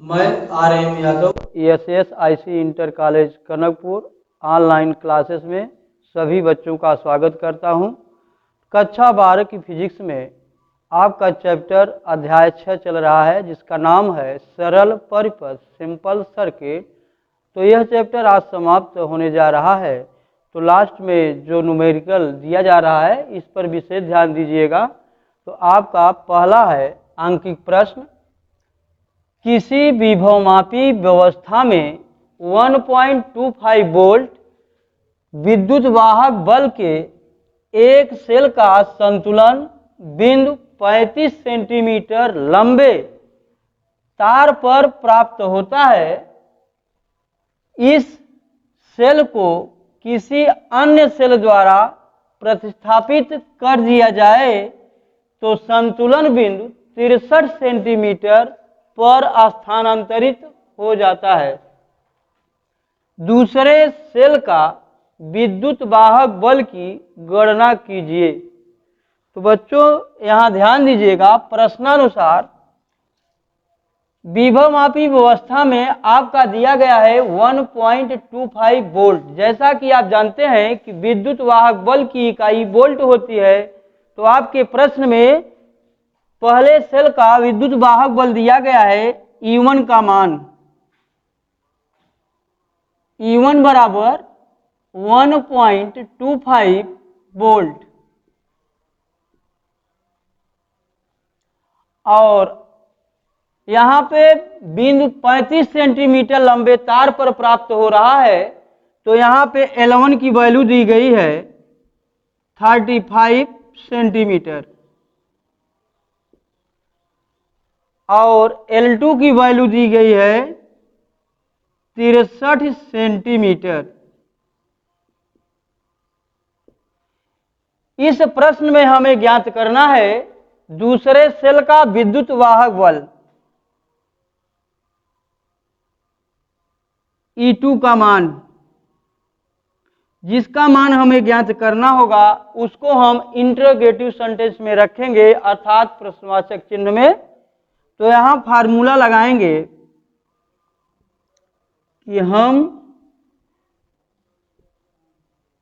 मैं RM Yadav SSIC inter college Kanakpur online classes में सभी बच्चों का स्वागत करता हूं। कक्षा 12 की फिजिक्स में आपका चैप्टर अध्याय 6 चल रहा है, जिसका नाम है सरल परिपथ सिंपल सर्किट। तो यह चैप्टर आज समाप्त होने जा रहा है। तो लास्ट में जो न्यूमेरिकल दिया जा रहा है इस पर विशेष ध्यान दीजिएगा। तो आपका पहला है अंकित प्रश्न, किसी विभवमापी व्यवस्था में 1.25 वोल्ट विद्युत वाहक बल के एक सेल का संतुलन बिंदु 35 सेंटीमीटर लंबे तार पर प्राप्त होता है। इस सेल को किसी अन्य सेल द्वारा प्रतिस्थापित कर दिया जाए तो संतुलन बिंदु 63 सेंटीमीटर पर स्थानांतरित हो जाता है। दूसरे सेल का विद्युत वाहक बल की गणना कीजिए। तो बच्चों यहाँ ध्यान दीजिएगा, प्रश्नानुसार विभवमापी व्यवस्था में आपका दिया गया है 1.25 वोल्ट। जैसा कि आप जानते हैं कि विद्युत वाहक बल की इकाई वोल्ट होती है। तो आपके प्रश्न में पहले सेल का विद्युत वाहक बल दिया गया है E1 का मान, E1 बराबर 1.25 वोल्ट, और यहाँ पे बिंदु 35 सेंटीमीटर लंबे तार पर प्राप्त हो रहा है। तो यहाँ पे L1 की वैल्यू दी गई है 35 सेंटीमीटर और L2 की वैल्यू दी गई है 63 सेंटीमीटर। इस प्रश्न में हमें ज्ञात करना है दूसरे सेल का विद्युत वाहक बल E2 का मान, जिसका मान हमें ज्ञात करना होगा उसको हम इंटरोगेटिव सेंटेंस में रखेंगे, अर्थात प्रश्नवाचक चिन्ह में। तो यहां फार्मूला लगाएंगे कि हम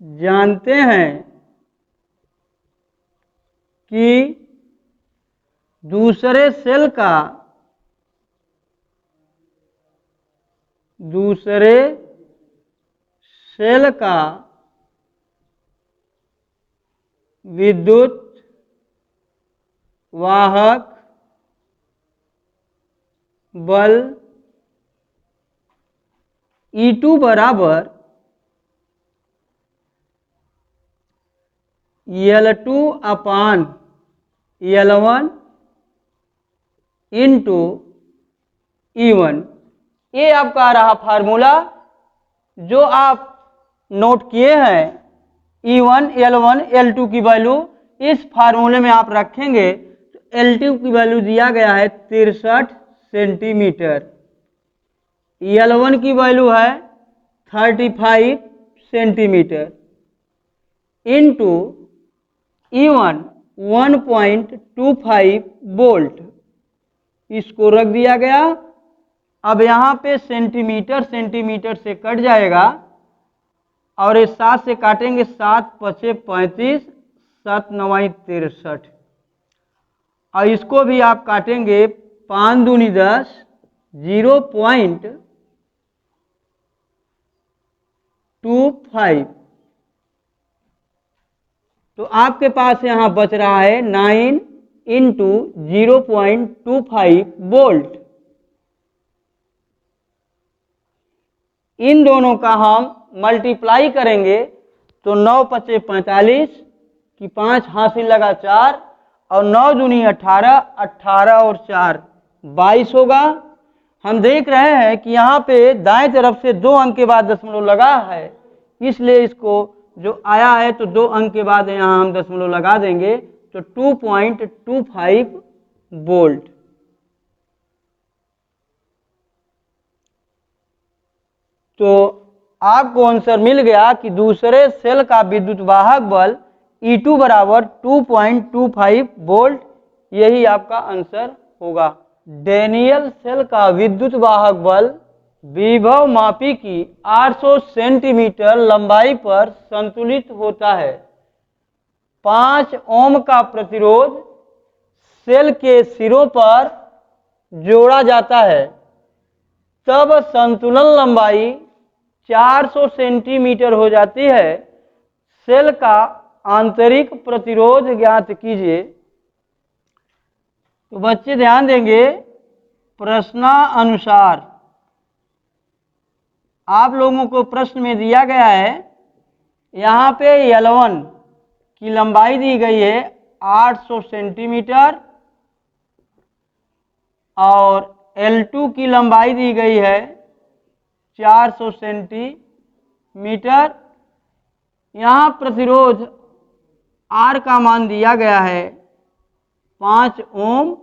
जानते हैं कि दूसरे सेल का विद्युत वाहक बल E2 बराबर L2 अपान L1 इंटू E1। ये आपका रहा फार्मूला जो आप नोट किए हैं। E1, L1, L2 की वैल्यू इस फार्मूले में आप रखेंगे। तो L2 की वैल्यू दिया गया है 63 सेंटीमीटर, L1 की वैल्यू है 35 सेंटीमीटर इंटू E1 1.25 वोल्ट, इसको रख दिया गया। अब यहाँ पे सेंटीमीटर सेंटीमीटर से कट जाएगा और इस 7 से काटेंगे, 7 पचे 35, 7 नवाई 63, और इसको भी आप काटेंगे 5 दूनी 10, 0.25। तो आपके पास यहां बच रहा है 9 इंटू 0.25 वोल्ट। इन दोनों का हम मल्टीप्लाई करेंगे तो 9 पचे 45 की 5 हासिल लगा 4 और 9 दूनी 18, 18 और 4 22 होगा। हम देख रहे हैं कि यहाँ पे दाएं तरफ से 2 अंक के बाद दशमलव लगा है, इसलिए इसको जो आया है तो 2 अंक के बाद यहाँ हम दशमलव लगा देंगे। तो 2.25 वोल्ट। तो आपको आंसर मिल गया कि दूसरे सेल का विद्युत वाहक बल E2 बराबर 2.25 वोल्ट। यही आपका आंसर होगा। डैनियल सेल का विद्युत वाहक बल विभव मापी की 800 सेंटीमीटर लंबाई पर संतुलित होता है। 5 ओम का प्रतिरोध सेल के सिरों पर जोड़ा जाता है, तब संतुलन लंबाई 400 सेंटीमीटर हो जाती है। सेल का आंतरिक प्रतिरोध ज्ञात कीजिए। तो बच्चे ध्यान देंगे, प्रश्नानुसार आप लोगों को प्रश्न में दिया गया है, यहाँ पे L1 की लंबाई दी गई है 800 सेंटीमीटर और L2 की लंबाई दी गई है 400 सेंटीमीटर। यहाँ प्रतिरोध R का मान दिया गया है 5 ओम।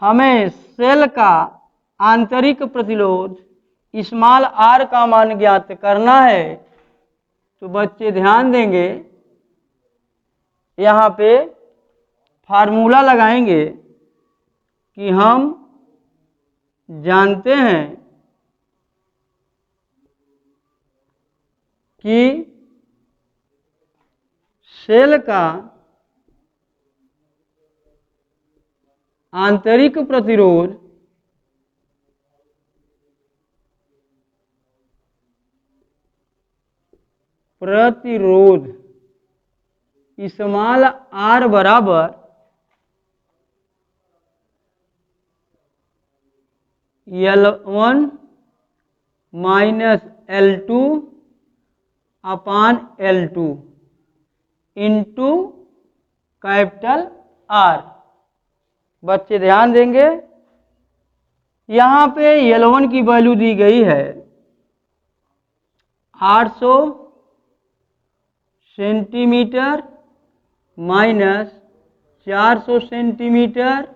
हमें सेल का आंतरिक प्रतिरोध स्मॉल r का मान ज्ञात करना है। तो बच्चे ध्यान देंगे, यहाँ पे फार्मूला लगाएंगे कि हम जानते हैं कि सेल का आंतरिक प्रतिरोध स्मॉल r बराबर L1 माइनस L2 अपान L2 इंटू कैपिटल R। बच्चे ध्यान देंगे, यहाँ पे L1 की वैल्यू दी गई है 800 सेंटीमीटर माइनस 400 सेंटीमीटर।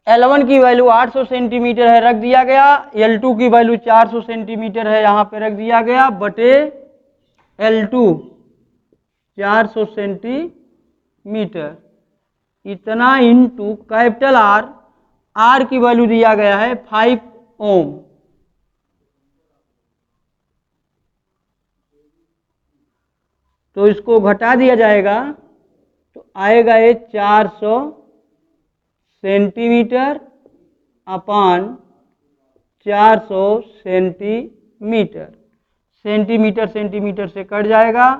L1 की वैल्यू 800 सेंटीमीटर है, रख दिया गया। L2 की वैल्यू 400 सेंटीमीटर है, यहाँ पे रख दिया गया, बटे L2 400 सेंटीमीटर इतना इंटू कैपिटल R। R की वैल्यू दिया गया है 5 ओम। तो इसको घटा दिया जाएगा तो आएगा ये 400 सेंटीमीटर अपान 400 सेंटीमीटर। सेंटीमीटर सेंटीमीटर से कट जाएगा,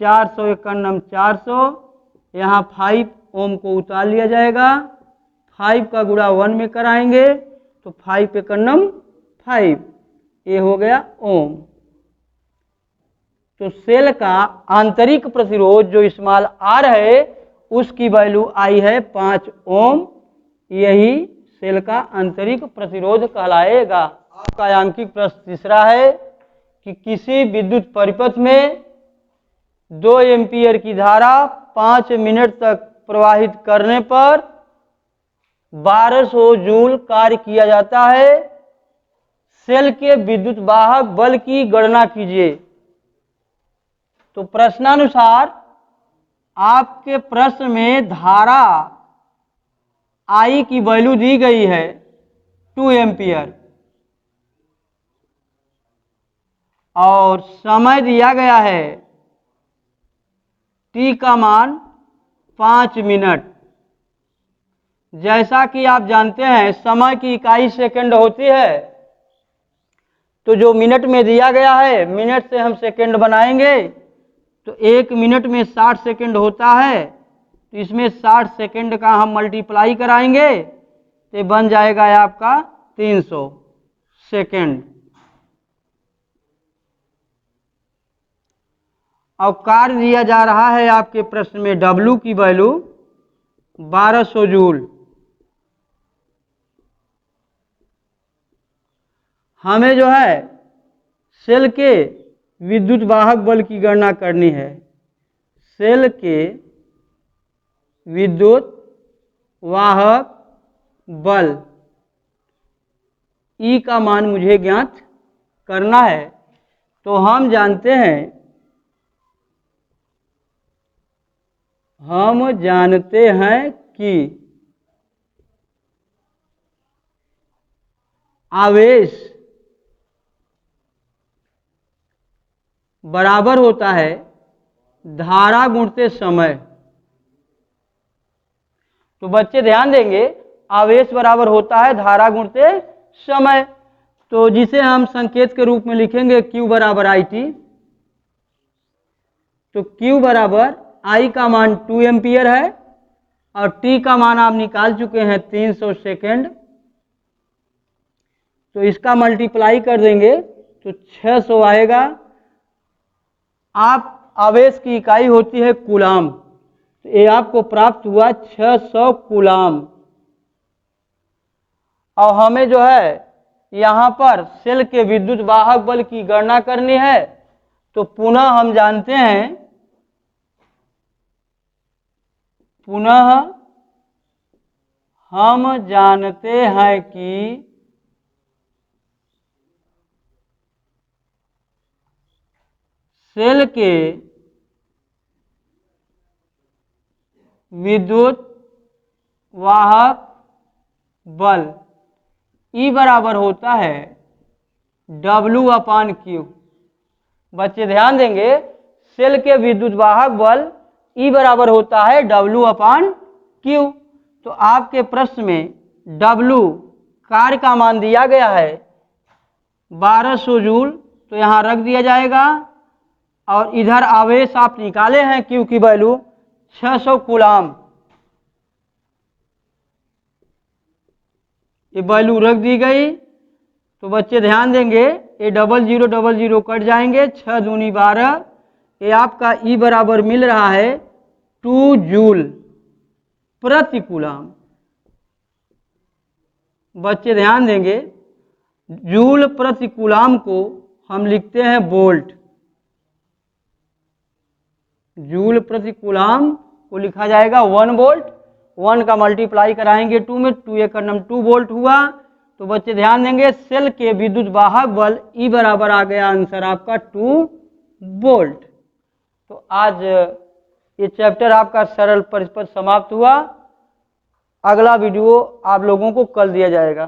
400 एक नम 400, यहाँ 5 ओम को उतार लिया जाएगा। 5 का गुणा 1 में कराएंगे तो 5 एक नम 5, ये हो गया ओम। तो सेल का आंतरिक प्रतिरोध जो स्मॉल r है उसकी वैल्यू आई है 5 ओम। यही सेल का आंतरिक प्रतिरोध कहलाएगा। आपका अंकित प्रश्न तीसरा है कि किसी विद्युत परिपथ में 2 एम्पीयर की धारा 5 मिनट तक प्रवाहित करने पर 1200 जूल कार्य किया जाता है। सेल के विद्युत वाहक बल की गणना कीजिए। तो प्रश्नानुसार आपके प्रश्न में धारा I की वैल्यू दी गई है 2 एम्पीयर और समय दिया गया है t का मान 5 मिनट। जैसा कि आप जानते हैं समय की इकाई सेकंड होती है, तो जो मिनट में दिया गया है मिनट से हम सेकंड बनाएंगे तो 1 मिनट में 60 सेकंड होता है, तो इसमें 60 सेकंड का हम मल्टीप्लाई कराएंगे तो बन जाएगा आपका 300 सेकंड। और कार्य दिया जा रहा है आपके प्रश्न में W की वैल्यू 1200 जूल। हमें जो है सेल के विद्युत वाहक बल की गणना करनी है। सेल के विद्युत वाहक बल E का मान मुझे ज्ञात करना है। तो हम जानते हैं हम जानते हैं कि आवेश बराबर होता है धारा गुणित समय। तो बच्चे ध्यान देंगे, आवेश बराबर होता है धारा गुणित समय, तो जिसे हम संकेत के रूप में लिखेंगे Q बराबर IT। तो Q बराबर I का मान 2 एम्पियर है और T का मान आप निकाल चुके हैं 300 सेकेंड। तो इसका मल्टीप्लाई कर देंगे तो 600 आएगा। आप आवेश की इकाई होती है कूलाम, तो ये आपको प्राप्त हुआ 600 कूलाम। और हमें जो है यहाँ पर सेल के विद्युत वाहक बल की गणना करनी है। तो पुनः हम जानते हैं, कि सेल के विद्युत वाहक बल E बराबर होता है W/Q। बच्चे ध्यान देंगे, सेल के विद्युत वाहक बल E बराबर होता है W/Q। तो आपके प्रश्न में W कार्य का मान दिया गया है 1200 जूल, तो यहाँ रख दिया जाएगा। और इधर आवेश आप निकाले हैं Q की वैल्यू 600 कूलाम, ये वैल्यू रख दी गई। तो बच्चे ध्यान देंगे, ये 0000 कट जाएंगे, 6 दूनी 12, ये आपका E बराबर मिल रहा है 2 जूल प्रति कूलाम। बच्चे ध्यान देंगे, जूल प्रति कूलाम को हम लिखते हैं वोल्ट। जूल प्रति कूलाम को लिखा जाएगा 1 वोल्ट। 1 का मल्टीप्लाई कराएंगे 2 में, 2 एक नम 2 वोल्ट हुआ। तो बच्चे ध्यान देंगे, सेल के विद्युत वाहक बल E बराबर आ गया आंसर आपका 2 वोल्ट। तो आज ये चैप्टर आपका सरल परिपथ समाप्त हुआ। अगला वीडियो आप लोगों को कल दिया जाएगा।